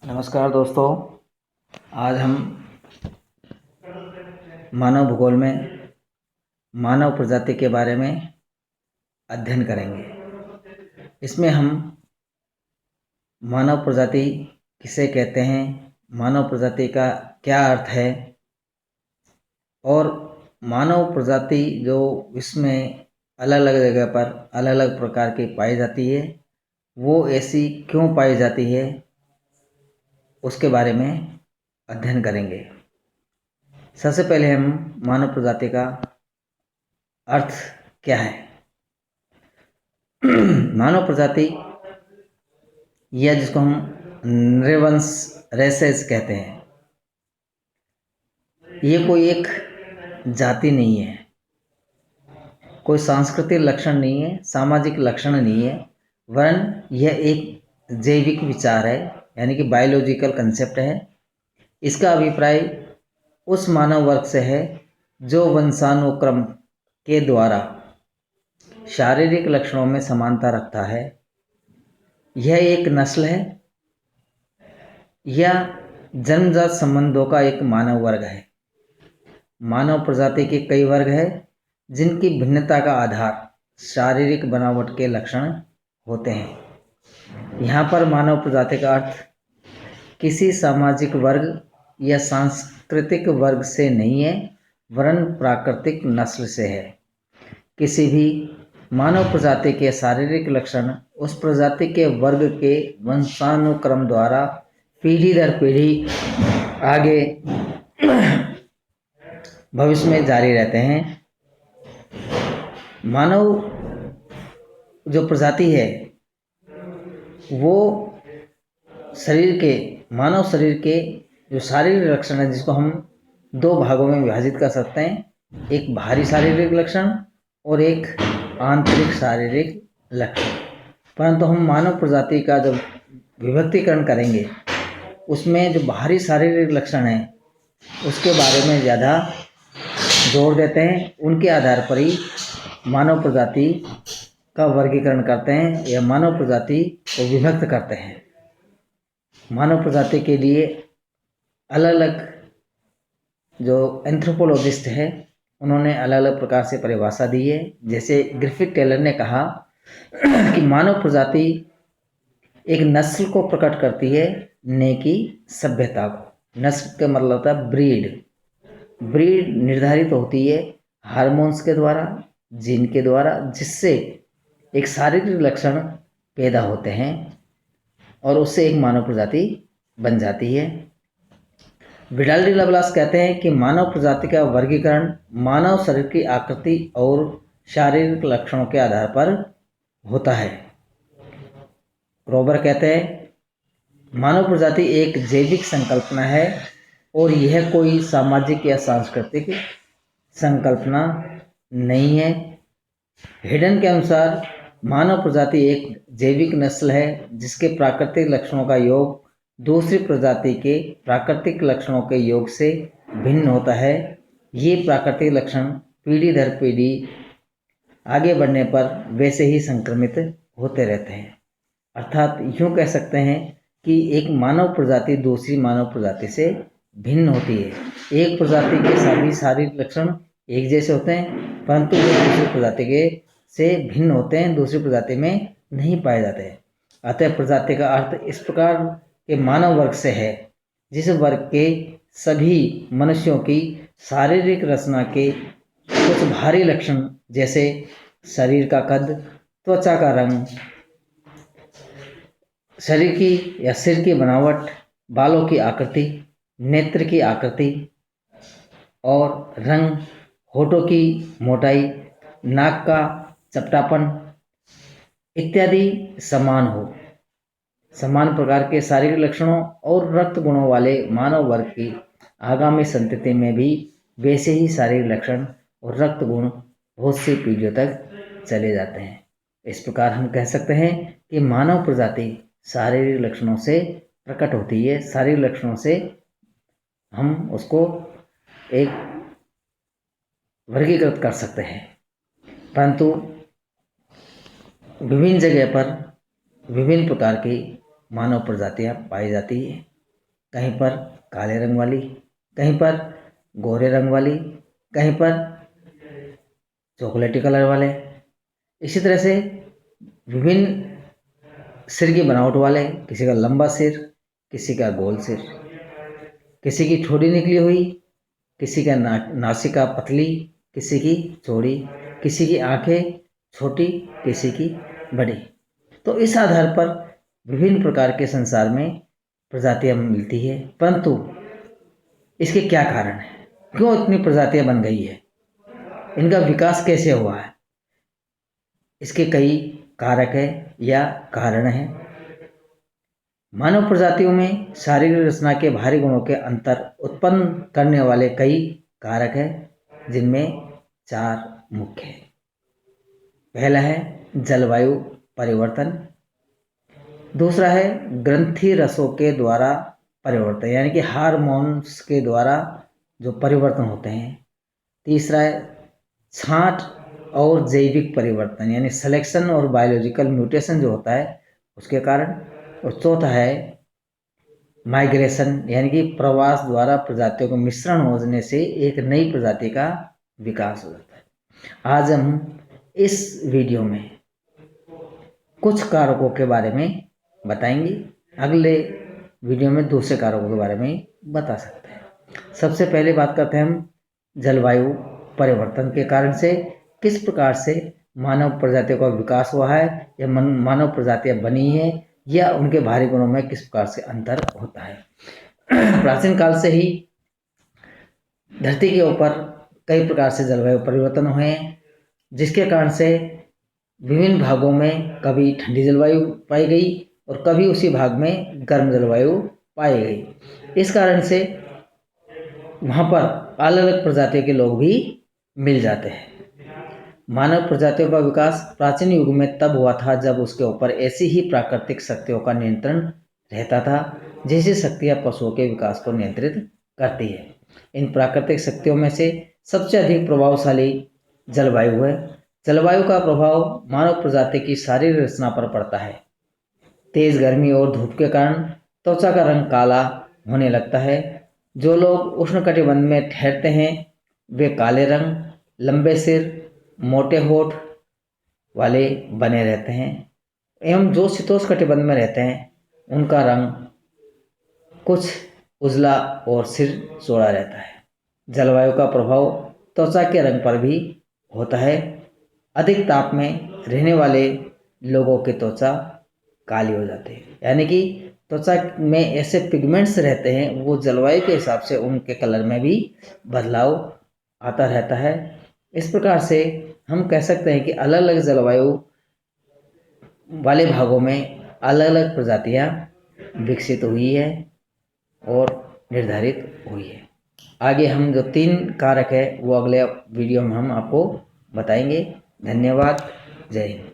नमस्कार दोस्तों। आज हम मानव भूगोल में मानव प्रजाति के बारे में अध्ययन करेंगे। इसमें हम मानव प्रजाति किसे कहते हैं, मानव प्रजाति का क्या अर्थ है और मानव प्रजाति जो विश्व में अलग अलग जगह पर अलग अलग प्रकार की पाई जाती है, वो ऐसी क्यों पाई जाती है, उसके बारे में अध्ययन करेंगे। सबसे पहले हम मानव प्रजाति का अर्थ क्या है। मानव प्रजाति या जिसको हम नृवंश रेसेस कहते हैं, ये कोई एक जाति नहीं है, कोई सांस्कृतिक लक्षण नहीं है, सामाजिक लक्षण नहीं है, वरन यह एक जैविक विचार है, यानी कि बायोलॉजिकल कंसेप्ट है। इसका अभिप्राय उस मानव वर्ग से है जो वंशानुक्रम के द्वारा शारीरिक लक्षणों में समानता रखता है। यह एक नस्ल है या जन्मजात संबंधों का एक मानव वर्ग है। मानव प्रजाति के कई वर्ग हैं जिनकी भिन्नता का आधार शारीरिक बनावट के लक्षण होते हैं। यहाँ पर मानव प्रजाति का अर्थ किसी सामाजिक वर्ग या सांस्कृतिक वर्ग से नहीं है, वरन प्राकृतिक नस्ल से है। किसी भी मानव प्रजाति के शारीरिक लक्षण उस प्रजाति के वर्ग के वंशानुक्रम द्वारा पीढ़ी दर पीढ़ी आगे भविष्य में जारी रहते हैं। मानव जो प्रजाति है वो मानव शरीर के जो शारीरिक लक्षण है, जिसको हम दो भागों में विभाजित कर सकते हैं, एक बाहरी शारीरिक लक्षण और एक आंतरिक शारीरिक लक्षण। परंतु हम मानव प्रजाति का जब विभक्तिकरण करेंगे, उसमें जो बाहरी शारीरिक लक्षण है उसके बारे में ज़्यादा जोर देते हैं। उनके आधार पर ही मानव प्रजाति का वर्गीकरण करते हैं या मानव प्रजाति को विभक्त करते हैं। मानव प्रजाति के लिए अलग अलग जो एंथ्रोपोलॉजिस्ट है उन्होंने अलग अलग प्रकार से परिभाषा दी है। जैसे ग्रिफिथ टेलर ने कहा कि मानव प्रजाति एक नस्ल को प्रकट करती है, न कि सभ्यता को। नस्ल का मतलब होता है ब्रीड निर्धारित होती है हार्मोन्स के द्वारा, जीन के द्वारा, जिससे एक शारीरिक लक्षण पैदा होते हैं और उससे एक मानव प्रजाति बन जाती है। विडाल डी लवलास कहते हैं कि मानव प्रजाति का वर्गीकरण मानव शरीर की आकृति और शारीरिक लक्षणों के आधार पर होता है। रोबर कहते हैं मानव प्रजाति एक जैविक संकल्पना है और यह कोई सामाजिक या सांस्कृतिक संकल्पना नहीं है। हेडन के अनुसार मानव प्रजाति एक जैविक नस्ल है जिसके प्राकृतिक लक्षणों का योग दूसरी प्रजाति के प्राकृतिक लक्षणों के योग से भिन्न होता है। ये प्राकृतिक लक्षण पीढ़ी दर पीढ़ी आगे बढ़ने पर वैसे ही संक्रमित होते रहते हैं। अर्थात यूँ कह सकते हैं कि एक मानव प्रजाति दूसरी मानव प्रजाति से भिन्न होती है। एक प्रजाति के सभी शारीरिक लक्षण एक जैसे होते हैं, परंतु वे दूसरी प्रजाति के से भिन्न होते हैं, दूसरी प्रजाति में नहीं पाए जाते हैं। अतः प्रजाति का अर्थ इस प्रकार के मानव वर्ग से है जिस वर्ग के सभी मनुष्यों की शारीरिक रचना के कुछ भारी लक्षण, जैसे शरीर का कद, त्वचा का रंग, शरीर की या सिर की बनावट, बालों की आकृति, नेत्र की आकृति और रंग, होठों की मोटाई, नाक का चपटापन इत्यादि समान प्रकार के शारीरिक लक्षणों और रक्त गुणों वाले मानव वर्ग की आगामी संतति में भी वैसे ही शारीरिक लक्षण और रक्त गुण बहुत सी पीढ़ियों तक चले जाते हैं। इस प्रकार हम कह सकते हैं कि मानव प्रजाति शारीरिक लक्षणों से प्रकट होती है। शारीरिक लक्षणों से हम उसको एक वर्गीकृत कर सकते हैं, परंतु विभिन्न जगह पर विभिन्न प्रकार की मानव प्रजातियां पाई जाती हैं। कहीं पर काले रंग वाली, कहीं पर गोरे रंग वाली, कहीं पर चॉकलेटी कलर वाले। इसी तरह से विभिन्न सिर की बनावट वाले, किसी का लंबा सिर, किसी का गोल सिर, किसी की ठोड़ी निकली हुई, किसी का नासिका पतली, किसी की चौड़ी, किसी की आंखें छोटी, किसी की बड़ी। तो इस आधार पर विभिन्न प्रकार के संसार में प्रजातियां मिलती है, परंतु इसके क्या कारण है, क्यों इतनी प्रजातियां बन गई है, इनका विकास कैसे हुआ है, इसके कई कारक है या कारण है। मानव प्रजातियों में शारीरिक रचना के भारी गुणों के अंतर उत्पन्न करने वाले कई कारक हैं, जिनमें 4 मुख्य हैं। पहला है जलवायु परिवर्तन, दूसरा है ग्रंथि रसों के द्वारा परिवर्तन यानी कि हार्मोन्स के द्वारा जो परिवर्तन होते हैं, तीसरा है छांट और जैविक परिवर्तन यानी सिलेक्शन और बायोलॉजिकल म्यूटेशन जो होता है उसके कारण, और चौथा है माइग्रेशन यानी कि प्रवास द्वारा प्रजातियों का मिश्रण होने से एक नई प्रजाति का विकास हो जाता है। आज हम इस वीडियो में कुछ कारकों के बारे में बताएंगे, अगले वीडियो में दूसरे कारकों के बारे में बता सकते हैं। सबसे पहले बात करते हैं हम जलवायु परिवर्तन के कारण से किस प्रकार से मानव प्रजातियों का विकास हुआ है या मानव प्रजातियां बनी है या उनके भारी गुणों में किस प्रकार से अंतर होता है। प्राचीन काल से ही धरती के ऊपर कई प्रकार से जलवायु परिवर्तन हुए हैं, जिसके कारण से विभिन्न भागों में कभी ठंडी जलवायु पाई गई और कभी उसी भाग में गर्म जलवायु पाई गई। इस कारण से वहाँ पर अलग अलग प्रजातियों के लोग भी मिल जाते हैं। मानव प्रजातियों का विकास प्राचीन युग में तब हुआ था जब उसके ऊपर ऐसी ही प्राकृतिक शक्तियों का नियंत्रण रहता था जैसी शक्तियाँ पशुओं के विकास को नियंत्रित करती है। इन प्राकृतिक शक्तियों में से सबसे अधिक प्रभावशाली जलवायु है। जलवायु का प्रभाव मानव प्रजाति की शारीरिक रचना पर पड़ता है। तेज गर्मी और धूप के कारण त्वचा का रंग काला होने लगता है। जो लोग उष्णकटिबंध में ठहरते हैं वे काले रंग, लंबे सिर, मोटे होठ वाले बने रहते हैं, एवं जो शीतोष्णकटिबंध में रहते हैं उनका रंग कुछ उजला और सिर चौड़ा रहता है। जलवायु का प्रभाव त्वचा के रंग पर भी होता है। अधिक ताप में रहने वाले लोगों की त्वचा काली हो जाती है, यानी कि त्वचा में ऐसे पिगमेंट्स रहते हैं वो जलवायु के हिसाब से उनके कलर में भी बदलाव आता रहता है। इस प्रकार से हम कह सकते हैं कि अलग अलग जलवायु वाले भागों में अलग अलग प्रजातियां विकसित हुई है और निर्धारित हुई है। आगे हम जो 3 कारक है वो अगले वीडियो में हम आपको बताएंगे। धन्यवाद। जय हिंद।